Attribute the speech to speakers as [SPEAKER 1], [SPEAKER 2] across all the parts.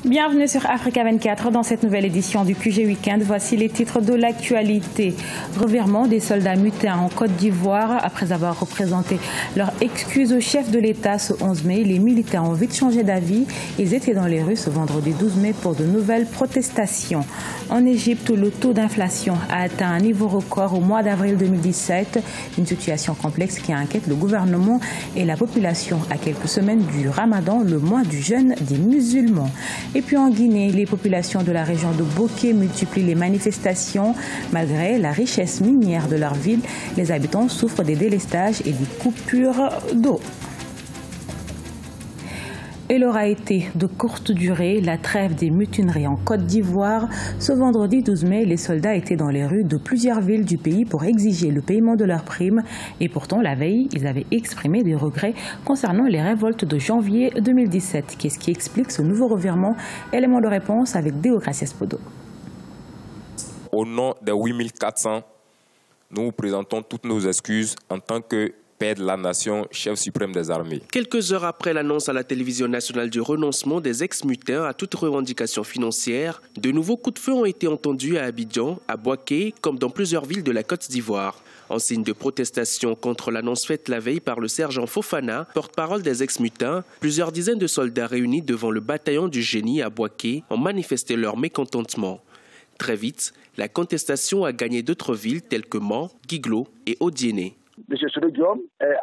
[SPEAKER 1] Bienvenue sur Africa 24. Dans cette nouvelle édition du QG Weekend, voici les titres de l'actualité. Revirement des soldats mutés en Côte d'Ivoire. Après avoir représenté leur excuse au chef de l'État ce 11 mai, les militaires ont vite changé d'avis. Ils étaient dans les rues ce vendredi 12 mai pour de nouvelles protestations. En Égypte, le taux d'inflation a atteint un niveau record au mois d'avril 2017. Une situation complexe qui inquiète le gouvernement et la population à quelques semaines du Ramadan, le mois du jeûne des musulmans. Et puis en Guinée, les populations de la région de Boké multiplient les manifestations. Malgré la richesse minière de leur ville, les habitants souffrent des délestages et des coupures d'eau. Elle aura été de courte durée, la trêve des mutineries en Côte d'Ivoire. Ce vendredi 12 mai, les soldats étaient dans les rues de plusieurs villes du pays pour exiger le paiement de leurs primes. Et pourtant, la veille, ils avaient exprimé des regrets concernant les révoltes de janvier 2017. Qu'est-ce qui explique ce nouveau revirement? Élément de réponse avec Déogracias Podo.
[SPEAKER 2] Au nom des 8400, nous vous présentons toutes nos excuses en tant que Père de la Nation, chef suprême des armées.
[SPEAKER 3] Quelques heures après l'annonce à la télévision nationale du renoncement des ex-mutins à toute revendication financière, de nouveaux coups de feu ont été entendus à Abidjan, à Boaké, comme dans plusieurs villes de la Côte d'Ivoire. En signe de protestation contre l'annonce faite la veille par le sergent Fofana, porte-parole des ex-mutins, plusieurs dizaines de soldats réunis devant le bataillon du génie à Boaké ont manifesté leur mécontentement. Très vite, la contestation a gagné d'autres villes telles que Mans, Guiglo et Odiéné.
[SPEAKER 4] M. Sodé Guillaume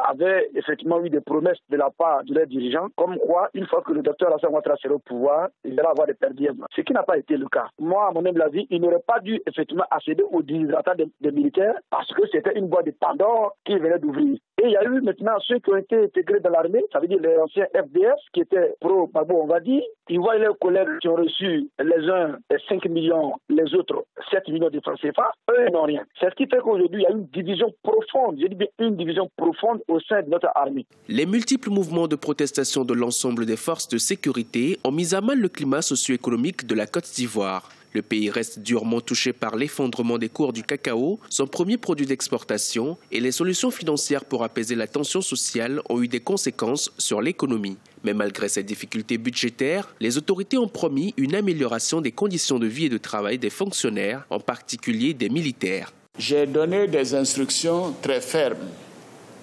[SPEAKER 4] avait effectivement eu des promesses de la part de leurs dirigeants, comme quoi, une fois que le docteur Alassane Ouattara sera au pouvoir, il allait avoir des perdièmes. Ce qui n'a pas été le cas. Moi, à mon humble avis, il n'aurait pas dû effectivement accéder aux dirigeants des militaires parce que c'était une boîte de Pandore qu'il venait d'ouvrir. Et il y a eu maintenant ceux qui ont été intégrés dans l'armée, ça veut dire les anciens FDS qui étaient pro-Babo, on va dire. Ils voient leurs collègues qui ont reçu les uns 5 millions, les autres 7 millions de francs CFA. Eux n'ont rien. C'est ce qui fait qu'aujourd'hui, il y a une division profonde, je dis bien une division profonde au sein de notre armée.
[SPEAKER 3] Les multiples mouvements de protestation de l'ensemble des forces de sécurité ont mis à mal le climat socio-économique de la Côte d'Ivoire. Le pays reste durement touché par l'effondrement des cours du cacao, son premier produit d'exportation, et les solutions financières pour apaiser la tension sociale ont eu des conséquences sur l'économie. Mais malgré ces difficultés budgétaires, les autorités ont promis une amélioration des conditions de vie et de travail des fonctionnaires, en particulier des militaires.
[SPEAKER 5] J'ai donné des instructions très fermes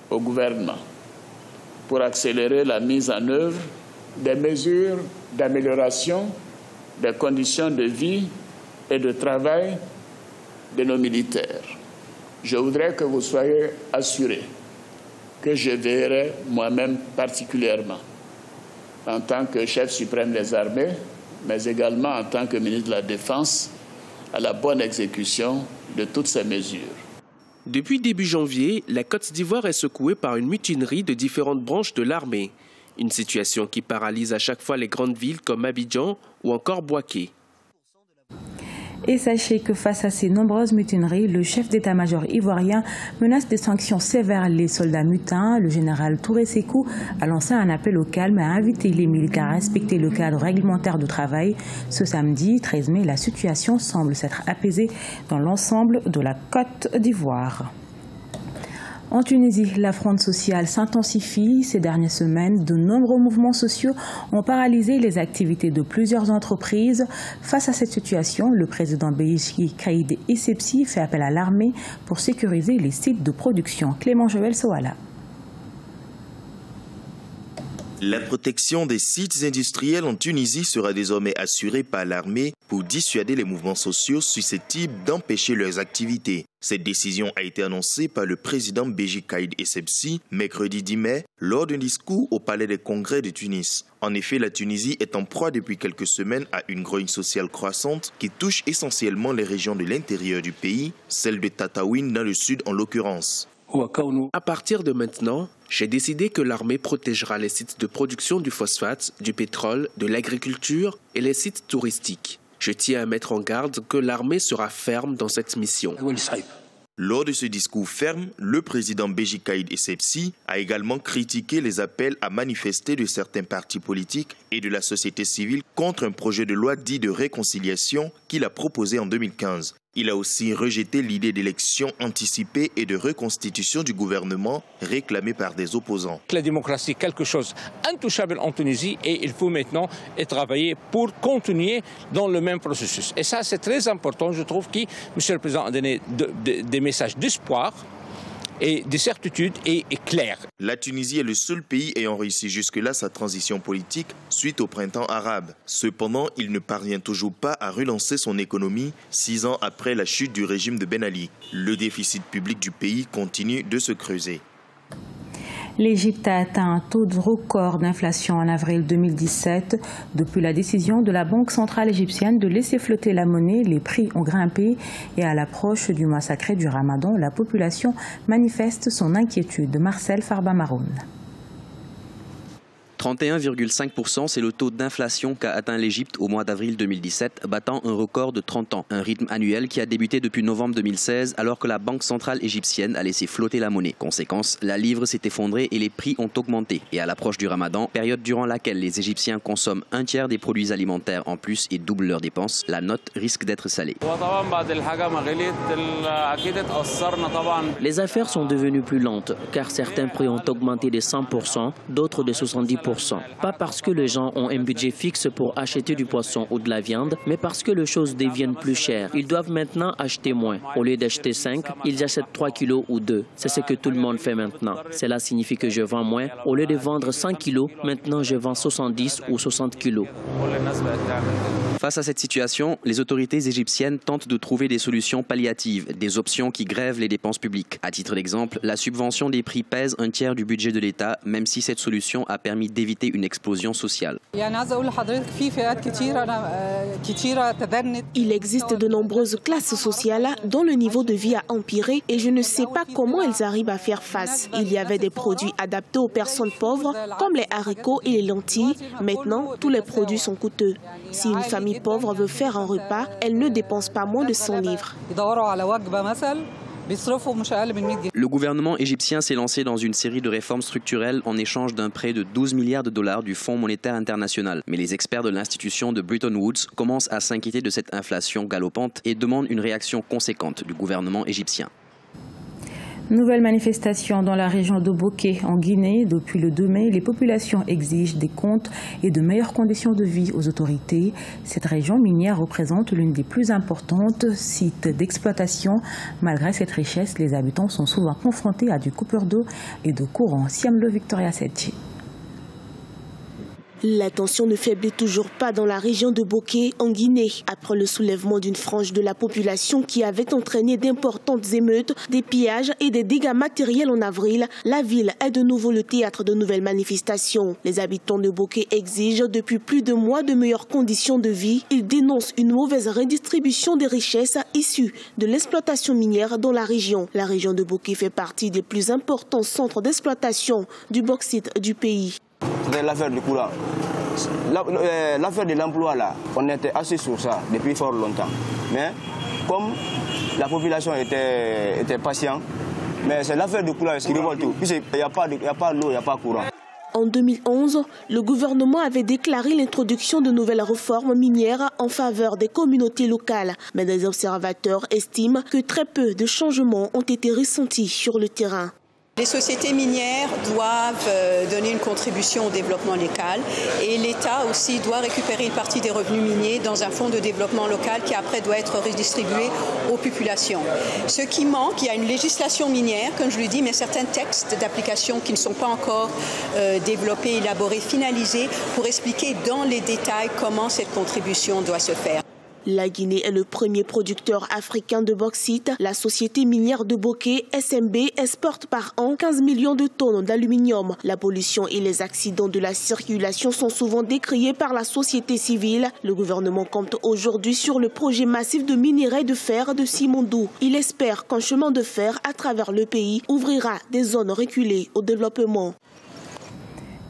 [SPEAKER 5] au gouvernement pour accélérer la mise en œuvre des mesures d'amélioration des conditions de vie et de travail de nos militaires. Je voudrais que vous soyez assurés que je veillerai moi-même particulièrement en tant que chef suprême des armées, mais également en tant que ministre de la Défense, à la bonne exécution de toutes ces mesures.
[SPEAKER 3] Depuis début janvier, la Côte d'Ivoire est secouée par une mutinerie de différentes branches de l'armée. Une situation qui paralyse à chaque fois les grandes villes comme Abidjan ou encore Boaké.
[SPEAKER 1] Et sachez que face à ces nombreuses mutineries, le chef d'état-major ivoirien menace de sanctions sévères les soldats mutins. Le général Touré Sékou a lancé un appel au calme et a invité les militaires à respecter le cadre réglementaire de travail. Ce samedi 13 mai, la situation semble s'être apaisée dans l'ensemble de la Côte d'Ivoire. En Tunisie, la fronde sociale s'intensifie. Ces dernières semaines, de nombreux mouvements sociaux ont paralysé les activités de plusieurs entreprises. Face à cette situation, le président Béji Caïd Essebsi fait appel à l'armée pour sécuriser les sites de production. Clément Joël Soala.
[SPEAKER 6] La protection des sites industriels en Tunisie sera désormais assurée par l'armée pour dissuader les mouvements sociaux susceptibles d'empêcher leurs activités. Cette décision a été annoncée par le président Béji Caïd Essebsi mercredi 10 mai lors d'un discours au Palais des Congrès de Tunis. En effet, la Tunisie est en proie depuis quelques semaines à une grogne sociale croissante qui touche essentiellement les régions de l'intérieur du pays, celle de Tataouine dans le sud en l'occurrence.
[SPEAKER 3] À partir de maintenant, j'ai décidé que l'armée protégera les sites de production du phosphate, du pétrole, de l'agriculture et les sites touristiques. Je tiens à mettre en garde que l'armée sera ferme dans cette mission.
[SPEAKER 6] Lors de ce discours ferme, le président Béji Caïd Essebsi a également critiqué les appels à manifester de certains partis politiques et de la société civile contre un projet de loi dit de réconciliation qu'il a proposé en 2015. Il a aussi rejeté l'idée d'élections anticipées et de reconstitution du gouvernement réclamée par des opposants.
[SPEAKER 7] La démocratie est quelque chose d'intouchable en Tunisie et il faut maintenant travailler pour continuer dans le même processus. Et ça, c'est très important. Je trouve que M. le Président a donné des messages d'espoir et de certitude et clair.
[SPEAKER 6] La Tunisie est le seul pays ayant réussi jusque-là sa transition politique suite au printemps arabe. Cependant, il ne parvient toujours pas à relancer son économie 6 ans après la chute du régime de Ben Ali. Le déficit public du pays continue de se creuser.
[SPEAKER 1] L'Égypte a atteint un taux de record d'inflation en avril 2017. Depuis la décision de la Banque centrale égyptienne de laisser flotter la monnaie, les prix ont grimpé et à l'approche du mois sacré du Ramadan, la population manifeste son inquiétude. Marcel Farba-Maroun.
[SPEAKER 8] 31,5%, c'est le taux d'inflation qu'a atteint l'Égypte au mois d'avril 2017, battant un record de 30 ans. Un rythme annuel qui a débuté depuis novembre 2016, alors que la Banque centrale égyptienne a laissé flotter la monnaie. Conséquence, la livre s'est effondrée et les prix ont augmenté. Et à l'approche du Ramadan, période durant laquelle les Égyptiens consomment un tiers des produits alimentaires en plus et doublent leurs dépenses, la note risque d'être salée.
[SPEAKER 9] Les affaires sont devenues plus lentes, car certains prix ont augmenté de 100%, d'autres de 70%. Pas parce que les gens ont un budget fixe pour acheter du poisson ou de la viande, mais parce que les choses deviennent plus chères. Ils doivent maintenant acheter moins. Au lieu d'acheter 5, ils achètent 3 kilos ou 2. C'est ce que tout le monde fait maintenant. Cela signifie que je vends moins. Au lieu de vendre 100 kilos, maintenant je vends 70 ou 60 kilos.
[SPEAKER 8] Face à cette situation, les autorités égyptiennes tentent de trouver des solutions palliatives, des options qui grèvent les dépenses publiques. À titre d'exemple, la subvention des prix pèse un tiers du budget de l'État, même si cette solution a permis d'éviter une explosion sociale.
[SPEAKER 10] Il existe de nombreuses classes sociales dont le niveau de vie a empiré et je ne sais pas comment elles arrivent à faire face. Il y avait des produits adaptés aux personnes pauvres comme les haricots et les lentilles. Maintenant, tous les produits sont coûteux. Si une famille pauvre veut faire un repas, elle ne dépense pas moins de 100 livres.
[SPEAKER 8] Le gouvernement égyptien s'est lancé dans une série de réformes structurelles en échange d'un prêt de 12 milliards de dollars du Fonds monétaire international. Mais les experts de l'institution de Bretton Woods commencent à s'inquiéter de cette inflation galopante et demandent une réaction conséquente du gouvernement égyptien.
[SPEAKER 1] Nouvelle manifestation dans la région de Boké, en Guinée. Depuis le 2 mai, les populations exigent des comptes et de meilleures conditions de vie aux autorités. Cette région minière représente l'une des plus importantes sites d'exploitation. Malgré cette richesse, les habitants sont souvent confrontés à des coupures d'eau et de courant. Siam-le Victoria Setchi.
[SPEAKER 10] La tension ne faiblit toujours pas dans la région de Boké, en Guinée. Après le soulèvement d'une frange de la population qui avait entraîné d'importantes émeutes, des pillages et des dégâts matériels en avril, la ville est de nouveau le théâtre de nouvelles manifestations. Les habitants de Boké exigent depuis plus de mois de meilleures conditions de vie. Ils dénoncent une mauvaise redistribution des richesses issues de l'exploitation minière dans la région. La région de Boké fait partie des plus importants centres d'exploitation du bauxite du pays.
[SPEAKER 11] C'était l'affaire du courant. L'affaire de l'emploi, là, on était assis sur ça depuis fort longtemps. Mais comme la population était patiente, mais c'est l'affaire du courant qui révolte tout. Il n'y a pas d'eau, il n'y a pas de courant.
[SPEAKER 10] En 2011, le gouvernement avait déclaré l'introduction de nouvelles réformes minières en faveur des communautés locales. Mais des observateurs estiment que très peu de changements ont été ressentis sur le terrain.
[SPEAKER 12] Les sociétés minières doivent donner une contribution au développement local et l'État aussi doit récupérer une partie des revenus miniers dans un fonds de développement local qui après doit être redistribué aux populations. Ce qui manque, il y a une législation minière, comme je le dis, mais certains textes d'application qui ne sont pas encore développés, élaborés, finalisés pour expliquer dans les détails comment cette contribution doit se faire.
[SPEAKER 10] La Guinée est le premier producteur africain de bauxite. La société minière de Boké, SMB, exporte par an 15 millions de tonnes d'aluminium. La pollution et les accidents de la circulation sont souvent décriés par la société civile. Le gouvernement compte aujourd'hui sur le projet massif de minerai de fer de Simandou. Il espère qu'un chemin de fer à travers le pays ouvrira des zones reculées au développement.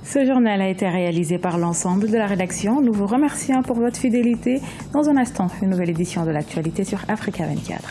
[SPEAKER 1] Ce journal a été réalisé par l'ensemble de la rédaction. Nous vous remercions pour votre fidélité. Dans un instant, une nouvelle édition de l'actualité sur Africa 24.